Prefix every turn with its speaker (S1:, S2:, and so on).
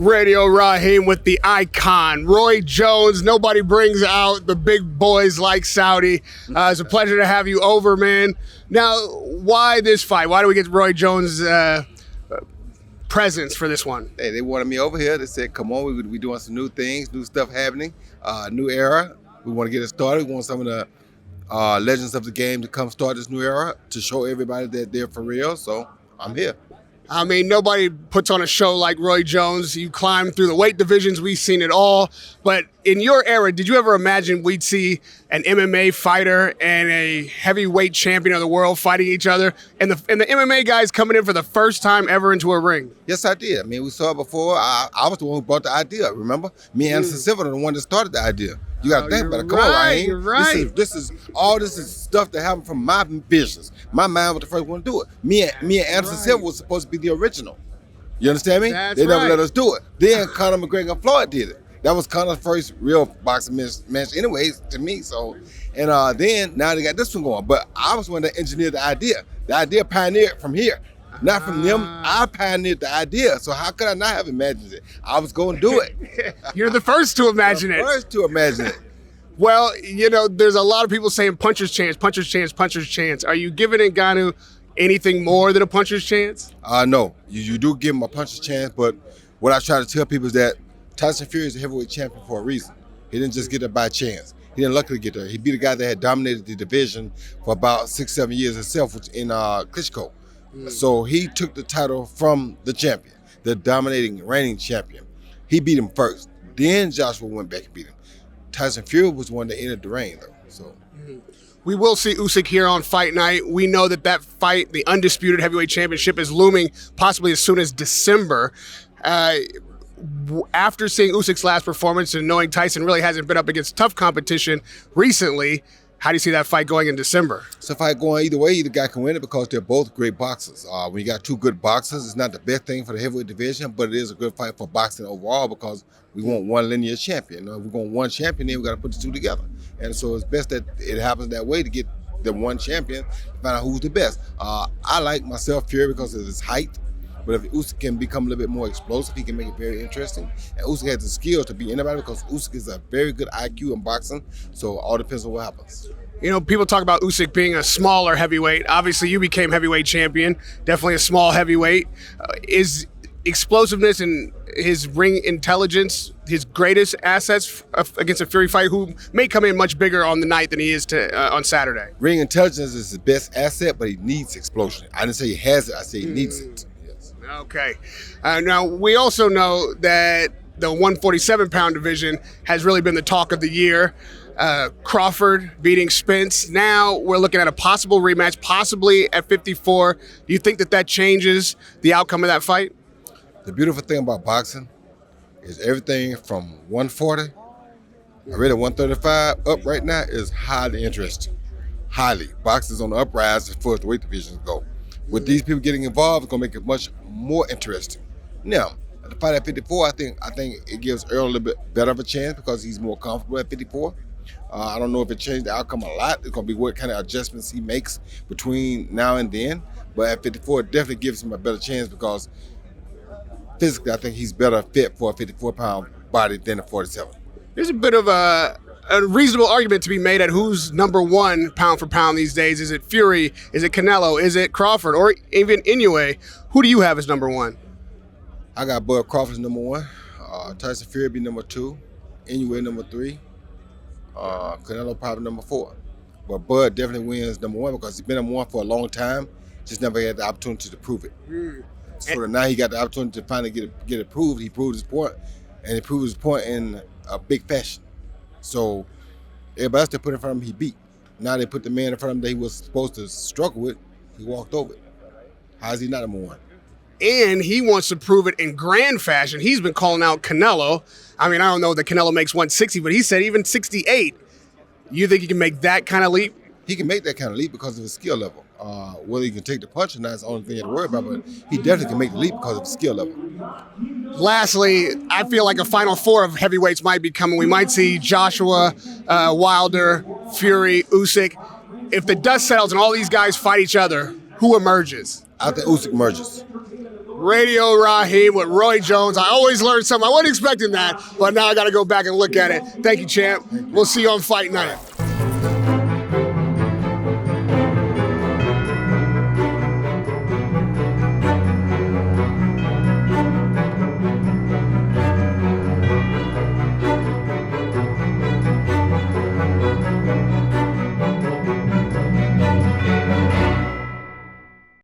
S1: Radio Rahim with the icon, Roy Jones. Nobody brings out the big boys like Saudi. It's a pleasure to have you over, man. Now, why this fight? Why do we get Roy Jones' presence for this one?
S2: Hey, they wanted me over here. They said, come on, we doing some new things, new stuff happening, new era. We want to get it started. We want some of the legends of the game to come start this new era to show everybody that they're for real. So I'm here.
S1: I mean, nobody puts on a show like Roy Jones. You climb through the weight divisions. We've seen it all. But in your era, did you ever imagine we'd see an MMA fighter and a heavyweight champion of the world fighting each other, and the MMA guys coming in for the first time ever into a ring?
S2: Yes, I did. I mean, we saw it before. I was the one who brought the idea, remember? Me and Anderson Silva are the one that started the idea. You got to think about it. Come on, Rahim.
S1: You're right.
S2: This is stuff that happened from my business. My mind was the first one to do it. Me and Anderson Silva was supposed to be the original. You understand me? They never let us do it. Then Conor McGregor and Floyd did it. That was Conor's first real boxing match anyways, to me. So, and then now they got this one going. But I was one that engineered the idea. The idea pioneered from here. Not from them. I pioneered the idea. So how could I not have imagined it? I was going to do it.
S1: You're the first to imagine it.
S2: First to imagine it.
S1: Well, you know, there's a lot of people saying puncher's chance, puncher's chance, puncher's chance. Are you giving Ngannou anything more than a puncher's chance?
S2: No. You do give him a puncher's chance, but what I try to tell people is that Tyson Fury is a heavyweight champion for a reason. He didn't just get there by chance. He didn't luckily get there. He beat a guy that had dominated the division for about 6-7 years himself, which in Klitschko. So he took the title from the champion, the dominating reigning champion. He beat him first. Then Joshua went back and beat him. Tyson Fury was one that entered the ring, though. So
S1: we will see Uysk here on Fight Night. We know that fight, the undisputed heavyweight championship, is looming possibly as soon as December. After seeing Usyk's last performance and knowing Tyson really hasn't been up against tough competition recently, how do you see that fight going in December?
S2: It's a fight going either way. Either guy can win it because they're both great boxers. When you got two good boxers, it's not the best thing for the heavyweight division, but it is a good fight for boxing overall because we want one linear champion. If we're going one champion, then we got to put the two together. And so it's best that it happens that way to get the one champion, to find out who's the best. I like myself Fury because of his height. But if Uysk can become a little bit more explosive, he can make it very interesting. And Uysk has the skills to beat anybody because Uysk is a very good IQ in boxing. So all depends on what happens.
S1: You know, people talk about Uysk being a smaller heavyweight. Obviously, you became heavyweight champion. Definitely a small heavyweight. Is explosiveness and his ring intelligence his greatest assets against a Fury fight, who may come in much bigger on the night than he is on Saturday?
S2: Ring intelligence is his best asset, but he needs explosion. I didn't say he has it. I say he needs it.
S1: Okay. Now, we also know that the 147-pound division has really been the talk of the year. Crawford beating Spence. Now we're looking at a possible rematch, possibly at 54. Do you think that changes the outcome of that fight?
S2: The beautiful thing about boxing is everything from 140, already 135, up right now is highly interesting. Highly. Boxing's on the uprise as far as the weight divisions go. With these people getting involved, it's going to make it much more interesting. Now, at the fight at 54, I think it gives Errol a little bit better of a chance because he's more comfortable at 54. I don't know if it changed the outcome a lot. It's going to be what kind of adjustments he makes between now and then. But at 54, it definitely gives him a better chance because physically, I think he's better fit for a 54-pound body than a 47.
S1: There's a bit of a reasonable argument to be made at who's number one pound for pound these days. Is it Fury? Is it Canelo? Is it Crawford? Or even Inoue? Who do you have as number one?
S2: I got Bud Crawford as number one. Tyson Fury be number two. Inoue number three. Canelo probably number four. But Bud definitely wins number one because he's been number one for a long time. Just never had the opportunity to prove it. So now he got the opportunity to finally get it proved. He proved his point, and he proved his point in a big fashion. So everybody else they put in front of him, he beat. Now they put the man in front of him that he was supposed to struggle with. He walked over it. How is he not number one?
S1: And he wants to prove it in grand fashion. He's been calling out Canelo. I mean, I don't know that Canelo makes 160, but he said even 68. You think he can make that kind of leap?
S2: He can make that kind of leap because of his skill level. Whether he can take the punch or not is the only thing you have to worry about, but he definitely can make the leap because of his skill level.
S1: Lastly, I feel like a final four of heavyweights might be coming. We might see Joshua, Wilder, Fury, Uysk. If the dust settles and all these guys fight each other, who emerges?
S2: I think Uysk emerges.
S1: Radio Rahim with Roy Jones. I always learn something. I wasn't expecting that, but now I got to go back and look at it. Thank you, champ. We'll see you on fight night.